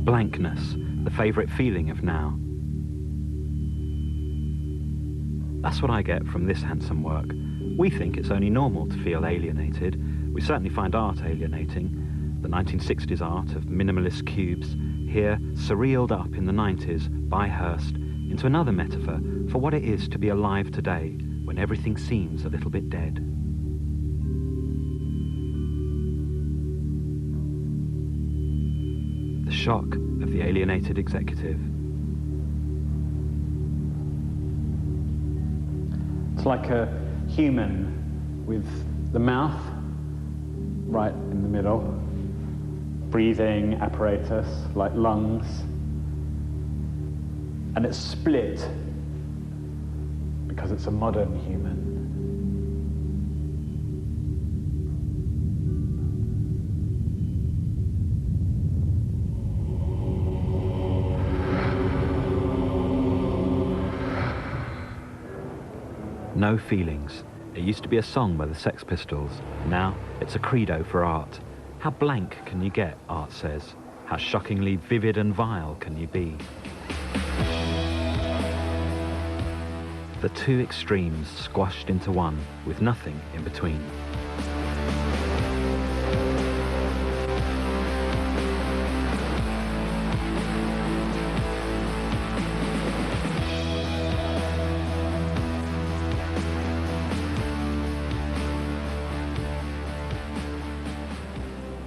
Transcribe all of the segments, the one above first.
Blankness, the favourite feeling of now. That's what I get from this handsome work. We think it's only normal to feel alienated. We certainly find art alienating. The 1960s art of minimalist cubes, here surrealed up in the 90s by Hirst into another metaphor for what it is to be alive today when everything seems a little bit dead. The shock of the alienated executive. It's like a human with the mouth right in the middle, breathing apparatus like lungs, and it's split because it's a modern human. No feelings. It used to be a song by the Sex Pistols. Now it's a credo for art. How blank can you get, art says? How shockingly vivid and vile can you be? The two extremes squashed into one, with nothing in between.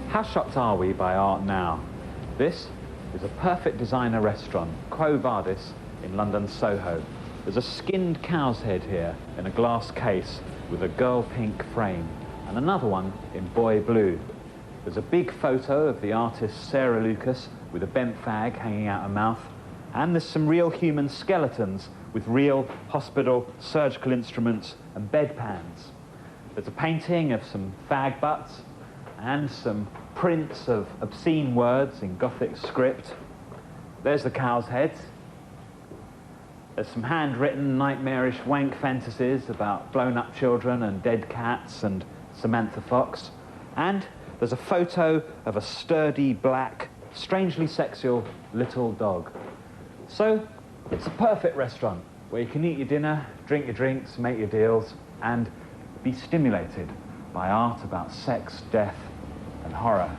How shocked are we by art now? This is a perfect designer restaurant, Quo Vadis, in London's Soho. There's a skinned cow's head here in a glass case with a girl pink frame, and another one in boy blue. There's a big photo of the artist Sarah Lucas with a bent fag hanging out her mouth, and there's some real human skeletons with real hospital surgical instruments and bedpans. There's a painting of some fag butts and some prints of obscene words in Gothic script. There's the cow's head. There's some handwritten nightmarish wank fantasies about blown-up children and dead cats and Samantha Fox. And there's a photo of a sturdy, black, strangely sexual little dog. So it's a perfect restaurant where you can eat your dinner, drink your drinks, make your deals, and be stimulated by art about sex, death, and horror.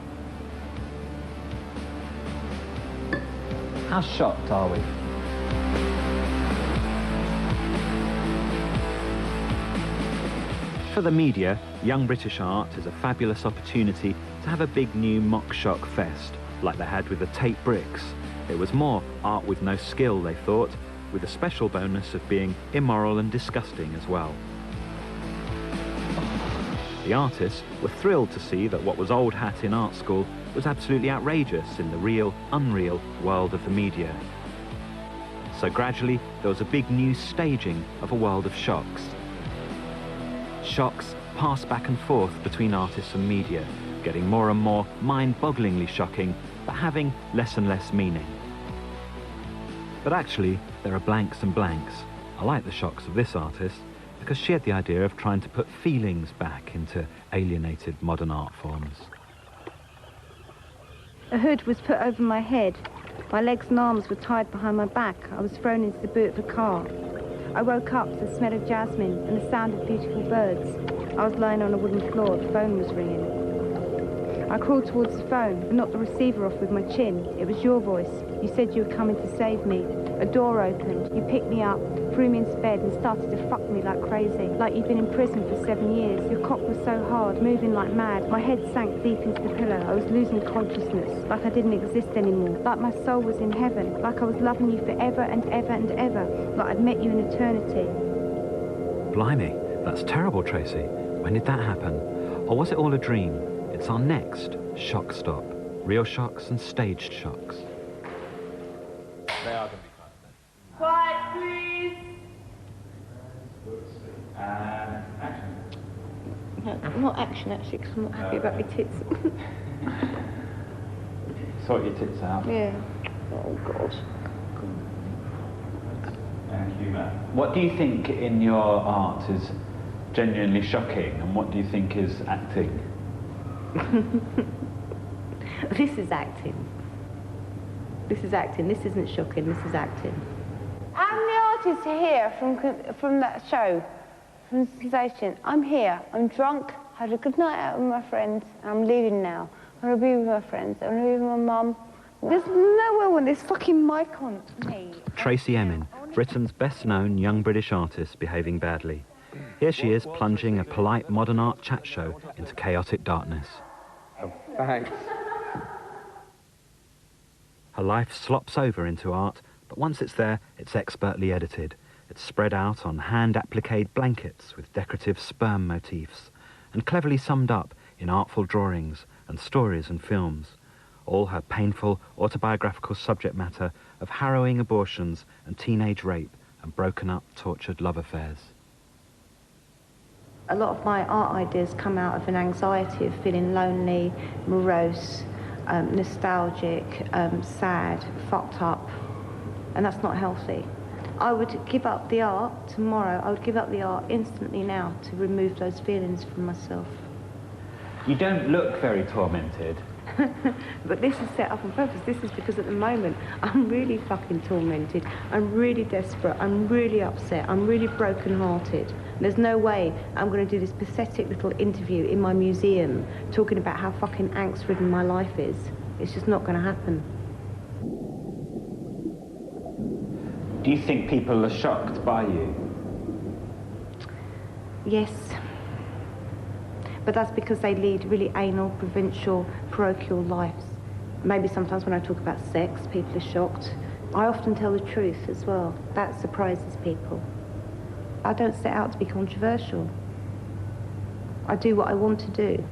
How shocked are we? For the media, Young British Art is a fabulous opportunity to have a big new mock shock fest, like they had with the Tate bricks. It was more art with no skill, they thought, with a special bonus of being immoral and disgusting as well. The artists were thrilled to see that what was old hat in art school was absolutely outrageous in the real, unreal world of the media. So gradually, there was a big new staging of a world of shocks. Shocks passed back and forth between artists and media, getting more and more mind-bogglingly shocking, but having less and less meaning. But actually, there are blanks and blanks. I like the shocks of this artist, because she had the idea of trying to put feelings back into alienated modern art forms. A hood was put over my head. My legs and arms were tied behind my back. I was thrown into the boot of a car. I woke up to the smell of jasmine and the sound of beautiful birds. I was lying on a wooden floor. The phone was ringing. I crawled towards the phone and knocked the receiver off with my chin. It was your voice. You said you were coming to save me. A door opened. You picked me up, threw me into bed and started to fuck me like crazy. Like you'd been in prison for 7 years. Your cock was so hard, moving like mad. My head sank deep into the pillow. I was losing consciousness, like I didn't exist anymore. Like my soul was in heaven. Like I was loving you forever and ever and ever. Like I'd met you in eternity. Blimey, that's terrible, Tracy. When did that happen? Or was it all a dream? It's our next shock stop. Real shocks and staged shocks. They are going to be fun. Quiet, please. Action. No, not action, actually, because I'm not happy about my tits. Sort your tits out. Yeah. Oh, God. And humour. What do you think in your art is genuinely shocking, and what do you think is acting? This is acting. This is acting. This isn't shocking. This is acting. How many artists are here from that show, from Sensation? I'm here. I'm drunk. Had a good night out with my friends. I'm leaving now. I want to be with my friends. I want to be with my mum. There's nowhere when there's fucking mic on me. Tracy Emin, Britain's best-known young British artist behaving badly. Here she is plunging a polite modern art chat show into chaotic darkness. Oh, thanks. Her life slops over into art, but once it's there, it's expertly edited. It's spread out on hand-appliqued blankets with decorative sperm motifs, and cleverly summed up in artful drawings and stories and films. All her painful autobiographical subject matter of harrowing abortions and teenage rape and broken-up, tortured love affairs. A lot of my art ideas come out of an anxiety of feeling lonely, morose, nostalgic, sad, fucked up, and that's not healthy. I would give up the art tomorrow. I would give up the art instantly now to remove those feelings from myself. You don't look very tormented. But this is set up on purpose. This is because at the moment I'm really fucking tormented. I'm really desperate. I'm really upset. I'm really broken-hearted. There's no way I'm going to do this pathetic little interview in my museum talking about how fucking angst-ridden my life is. It's just not going to happen. Do you think people are shocked by you? Yes. But that's because they lead really anal, provincial, parochial lives. Maybe sometimes when I talk about sex, people are shocked. I often tell the truth as well. That surprises people. I don't set out to be controversial. I do what I want to do.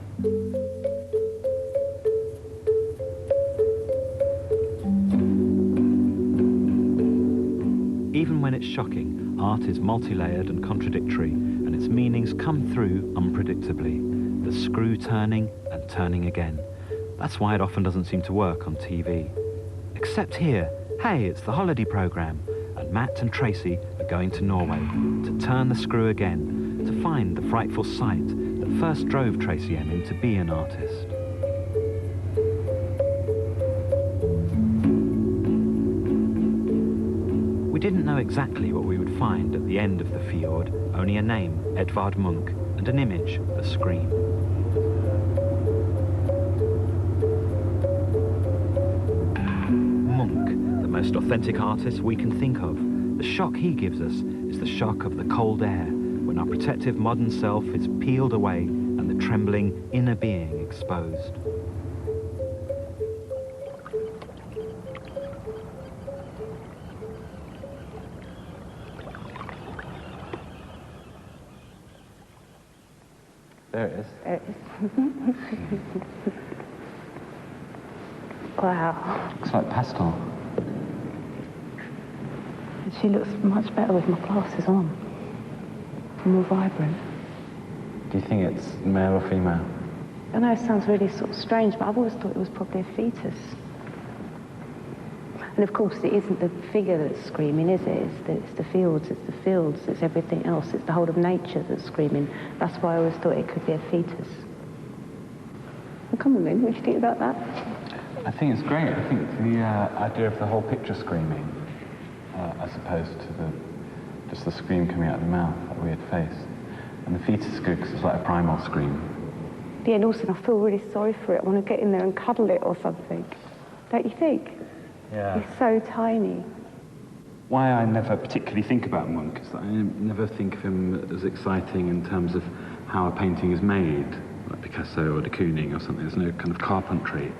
Even when it's shocking, art is multi-layered and contradictory, and its meanings come through unpredictably. The screw turning and turning again. That's why it often doesn't seem to work on TV. Except here, hey, it's the holiday programme, and Matt and Tracy are going to Norway to turn the screw again, to find the frightful sight that first drove Tracy Emin to be an artist. We didn't know exactly what we would find at the end of the fjord, only a name, Edvard Munch, and an image, the scream. Munch, the most authentic artist we can think of. The shock he gives us is the shock of the cold air, when our protective modern self is peeled away and the trembling inner being exposed. There it is. Wow. Looks like pastel. She looks much better with my glasses on. More vibrant. Do you think it's male or female? I know it sounds really sort of strange, but I've always thought it was probably a fetus. And of course, it isn't the figure that's screaming, is it? It's the fields, it's everything else. It's the whole of nature that's screaming. That's why I always thought it could be a fetus. Well, come on then, what do you think about that? I think it's great. I think the idea of the whole picture screaming, as opposed to just the scream coming out of the mouth, that weird face. And the fetus is good because it's like a primal scream. Yeah, and also I feel really sorry for it. I want to get in there and cuddle it or something. Don't you think? Yeah. He's so tiny. Why I never particularly think about Munch is that I never think of him as exciting in terms of how a painting is made, like Picasso or de Kooning or something. There's no kind of carpentry.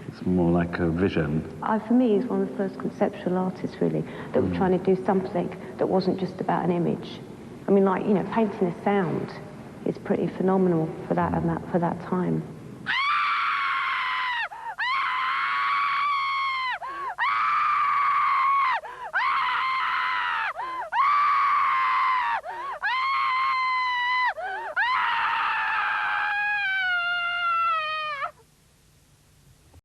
It's more like a vision. For me, he's one of the first conceptual artists, really, that were trying to do something that wasn't just about an image. I mean, like, you know, painting a sound is pretty phenomenal for that and for that time.